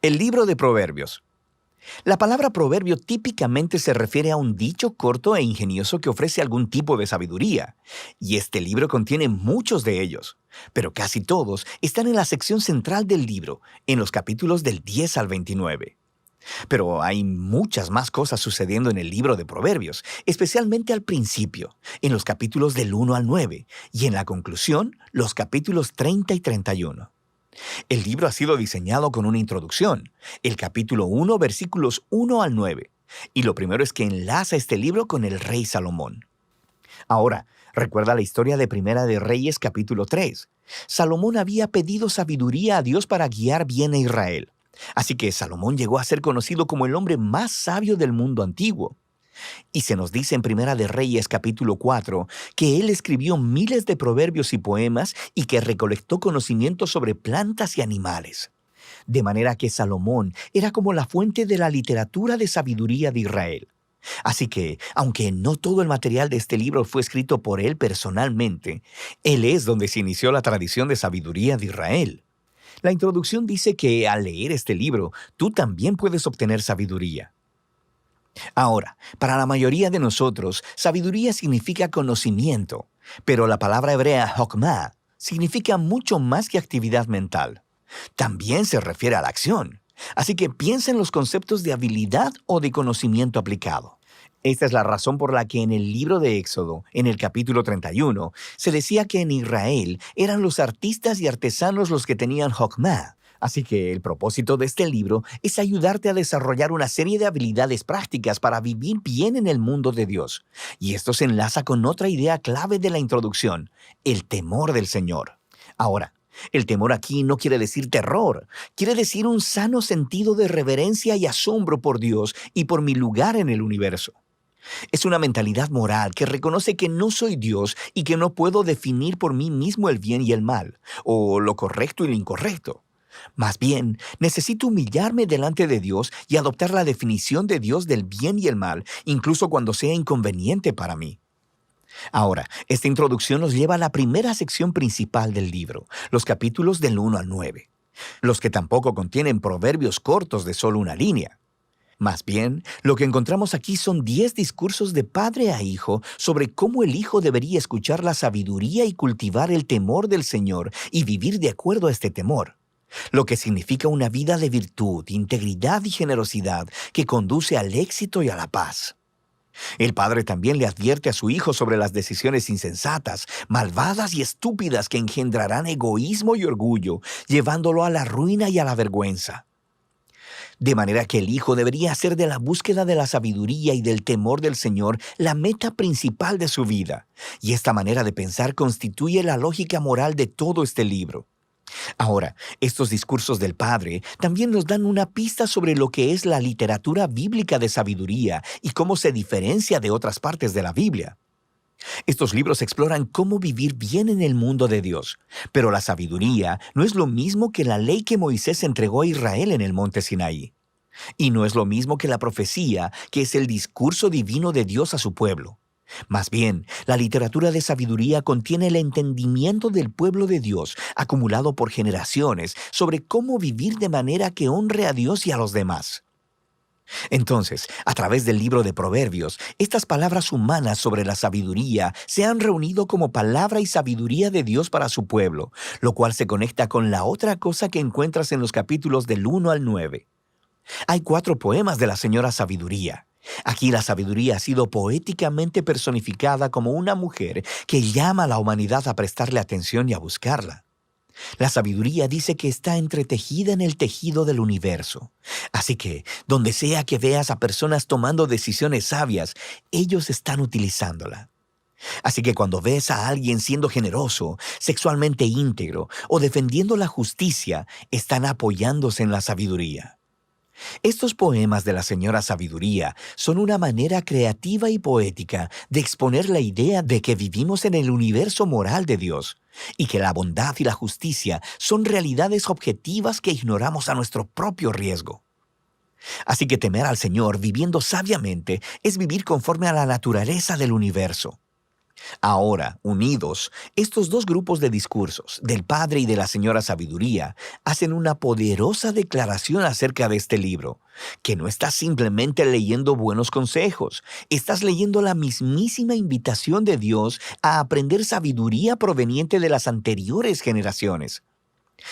El libro de Proverbios. La palabra proverbio típicamente se refiere a un dicho corto e ingenioso que ofrece algún tipo de sabiduría, y este libro contiene muchos de ellos, pero casi todos están en la sección central del libro, en los capítulos del 10 al 29. Pero hay muchas más cosas sucediendo en el libro de Proverbios, especialmente al principio, en los capítulos del 1 al 9, y en la conclusión, los capítulos 30 y 31. El libro ha sido diseñado con una introducción, el capítulo 1, versículos 1 al 9, y lo primero es que enlaza este libro con el rey Salomón. Ahora, recuerda la historia de Primera de Reyes capítulo 3. Salomón había pedido sabiduría a Dios para guiar bien a Israel. Así que Salomón llegó a ser conocido como el hombre más sabio del mundo antiguo. Y se nos dice en Primera de Reyes capítulo 4 que él escribió miles de proverbios y poemas y que recolectó conocimientos sobre plantas y animales. De manera que Salomón era como la fuente de la literatura de sabiduría de Israel. Así que, aunque no todo el material de este libro fue escrito por él personalmente, él es donde se inició la tradición de sabiduría de Israel. La introducción dice que al leer este libro, tú también puedes obtener sabiduría. Ahora, para la mayoría de nosotros, sabiduría significa conocimiento, pero la palabra hebrea hokmah significa mucho más que actividad mental. También se refiere a la acción, así que piensa en los conceptos de habilidad o de conocimiento aplicado. Esta es la razón por la que en el libro de Éxodo, en el capítulo 31, se decía que en Israel eran los artistas y artesanos los que tenían hokmah. Así que el propósito de este libro es ayudarte a desarrollar una serie de habilidades prácticas para vivir bien en el mundo de Dios. Y esto se enlaza con otra idea clave de la introducción, el temor del Señor. Ahora, el temor aquí no quiere decir terror, quiere decir un sano sentido de reverencia y asombro por Dios y por mi lugar en el universo. Es una mentalidad moral que reconoce que no soy Dios y que no puedo definir por mí mismo el bien y el mal, o lo correcto y lo incorrecto. Más bien, necesito humillarme delante de Dios y adoptar la definición de Dios del bien y el mal, incluso cuando sea inconveniente para mí. Ahora, esta introducción nos lleva a la primera sección principal del libro, los capítulos del 1 al 9, los que tampoco contienen proverbios cortos de solo una línea. Más bien, lo que encontramos aquí son 10 discursos de padre a hijo sobre cómo el hijo debería escuchar la sabiduría y cultivar el temor del Señor y vivir de acuerdo a este temor. Lo que significa una vida de virtud, integridad y generosidad que conduce al éxito y a la paz. El padre también le advierte a su hijo sobre las decisiones insensatas, malvadas y estúpidas que engendrarán egoísmo y orgullo, llevándolo a la ruina y a la vergüenza. De manera que el hijo debería hacer de la búsqueda de la sabiduría y del temor del Señor la meta principal de su vida, y esta manera de pensar constituye la lógica moral de todo este libro. Ahora, estos discursos del Padre también nos dan una pista sobre lo que es la literatura bíblica de sabiduría y cómo se diferencia de otras partes de la Biblia. Estos libros exploran cómo vivir bien en el mundo de Dios, pero la sabiduría no es lo mismo que la ley que Moisés entregó a Israel en el monte Sinaí. Y no es lo mismo que la profecía, que es el discurso divino de Dios a su pueblo. Más bien, la literatura de sabiduría contiene el entendimiento del pueblo de Dios, acumulado por generaciones, sobre cómo vivir de manera que honre a Dios y a los demás. Entonces, a través del libro de Proverbios, estas palabras humanas sobre la sabiduría se han reunido como palabra y sabiduría de Dios para su pueblo, lo cual se conecta con la otra cosa que encuentras en los capítulos del 1 al 9. Hay 4 poemas de la señora Sabiduría. Aquí la sabiduría ha sido poéticamente personificada como una mujer que llama a la humanidad a prestarle atención y a buscarla. La sabiduría dice que está entretejida en el tejido del universo. Así que, donde sea que veas a personas tomando decisiones sabias, ellos están utilizándola. Así que cuando ves a alguien siendo generoso, sexualmente íntegro o defendiendo la justicia, están apoyándose en la sabiduría. Estos poemas de la señora Sabiduría son una manera creativa y poética de exponer la idea de que vivimos en el universo moral de Dios y que la bondad y la justicia son realidades objetivas que ignoramos a nuestro propio riesgo. Así que temer al Señor viviendo sabiamente es vivir conforme a la naturaleza del universo. Ahora, unidos, estos dos grupos de discursos, del Padre y de la Señora Sabiduría, hacen una poderosa declaración acerca de este libro, que no estás simplemente leyendo buenos consejos, estás leyendo la mismísima invitación de Dios a aprender sabiduría proveniente de las anteriores generaciones.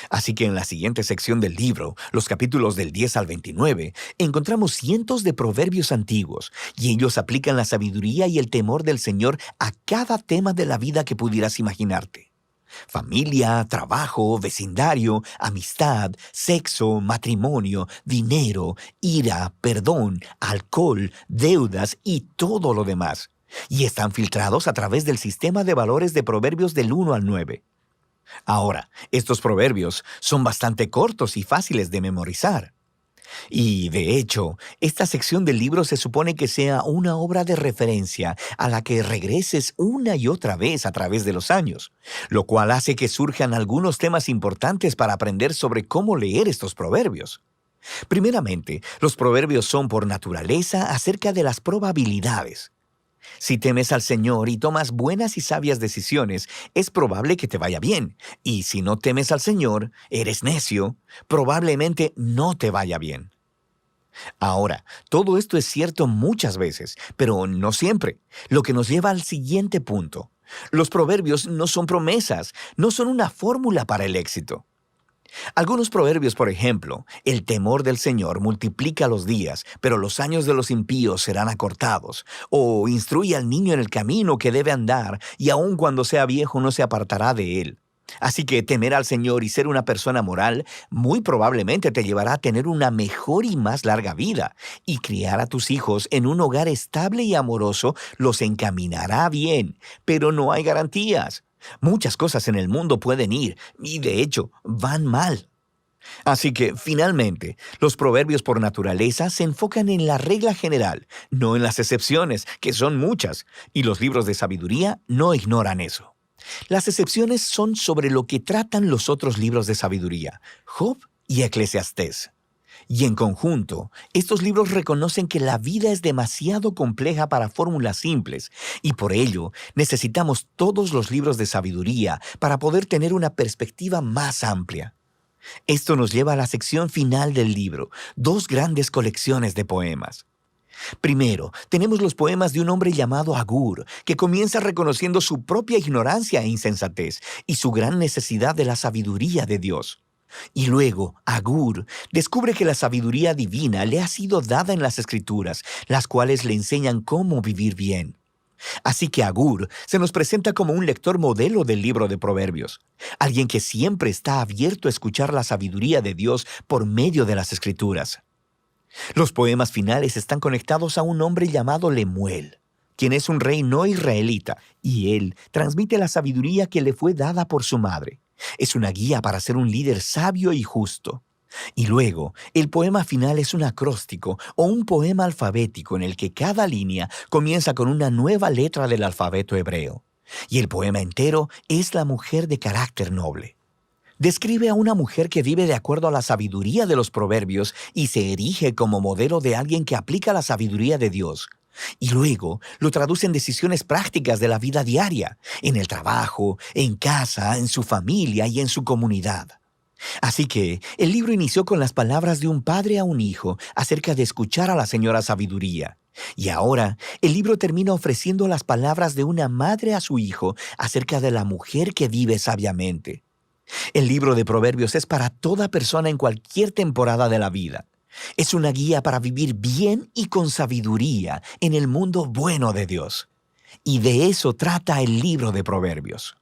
Así que en la siguiente sección del libro, los capítulos del 10 al 29, encontramos cientos de proverbios antiguos, y ellos aplican la sabiduría y el temor del Señor a cada tema de la vida que pudieras imaginarte. Familia, trabajo, vecindario, amistad, sexo, matrimonio, dinero, ira, perdón, alcohol, deudas y todo lo demás. Y están filtrados a través del sistema de valores de Proverbios del 1 al 9. Ahora, estos proverbios son bastante cortos y fáciles de memorizar. Y, de hecho, esta sección del libro se supone que sea una obra de referencia a la que regreses una y otra vez a través de los años, lo cual hace que surjan algunos temas importantes para aprender sobre cómo leer estos proverbios. Primeramente, los proverbios son por naturaleza acerca de las probabilidades. Si temes al Señor y tomas buenas y sabias decisiones, es probable que te vaya bien. Y si no temes al Señor, eres necio, probablemente no te vaya bien. Ahora, todo esto es cierto muchas veces, pero no siempre, lo que nos lleva al siguiente punto. Los proverbios no son promesas, no son una fórmula para el éxito. Algunos proverbios, por ejemplo, el temor del Señor multiplica los días, pero los años de los impíos serán acortados. O instruye al niño en el camino que debe andar, y aun cuando sea viejo no se apartará de él. Así que temer al Señor y ser una persona moral muy probablemente te llevará a tener una mejor y más larga vida, y criar a tus hijos en un hogar estable y amoroso los encaminará bien, pero no hay garantías. Muchas cosas en el mundo pueden ir, y de hecho, van mal. Así que, finalmente, los proverbios por naturaleza se enfocan en la regla general, no en las excepciones, que son muchas, y los libros de sabiduría no ignoran eso. Las excepciones son sobre lo que tratan los otros libros de sabiduría, Job y Eclesiastés. Y en conjunto, estos libros reconocen que la vida es demasiado compleja para fórmulas simples, y por ello necesitamos todos los libros de sabiduría para poder tener una perspectiva más amplia. Esto nos lleva a la sección final del libro, dos grandes colecciones de poemas. Primero, tenemos los poemas de un hombre llamado Agur, que comienza reconociendo su propia ignorancia e insensatez y su gran necesidad de la sabiduría de Dios. Y luego, Agur descubre que la sabiduría divina le ha sido dada en las Escrituras, las cuales le enseñan cómo vivir bien. Así que Agur se nos presenta como un lector modelo del libro de Proverbios, alguien que siempre está abierto a escuchar la sabiduría de Dios por medio de las Escrituras. Los poemas finales están conectados a un hombre llamado Lemuel, quien es un rey no israelita, y él transmite la sabiduría que le fue dada por su madre. Es una guía para ser un líder sabio y justo. Y luego, el poema final es un acróstico o un poema alfabético en el que cada línea comienza con una nueva letra del alfabeto hebreo. Y el poema entero es la mujer de carácter noble. Describe a una mujer que vive de acuerdo a la sabiduría de los proverbios y se erige como modelo de alguien que aplica la sabiduría de Dios. Y luego lo traduce en decisiones prácticas de la vida diaria, en el trabajo, en casa, en su familia y en su comunidad. Así que el libro inició con las palabras de un padre a un hijo acerca de escuchar a la señora sabiduría. Y ahora el libro termina ofreciendo las palabras de una madre a su hijo acerca de la mujer que vive sabiamente. El libro de Proverbios es para toda persona en cualquier temporada de la vida. Es una guía para vivir bien y con sabiduría en el mundo bueno de Dios. Y de eso trata el libro de Proverbios.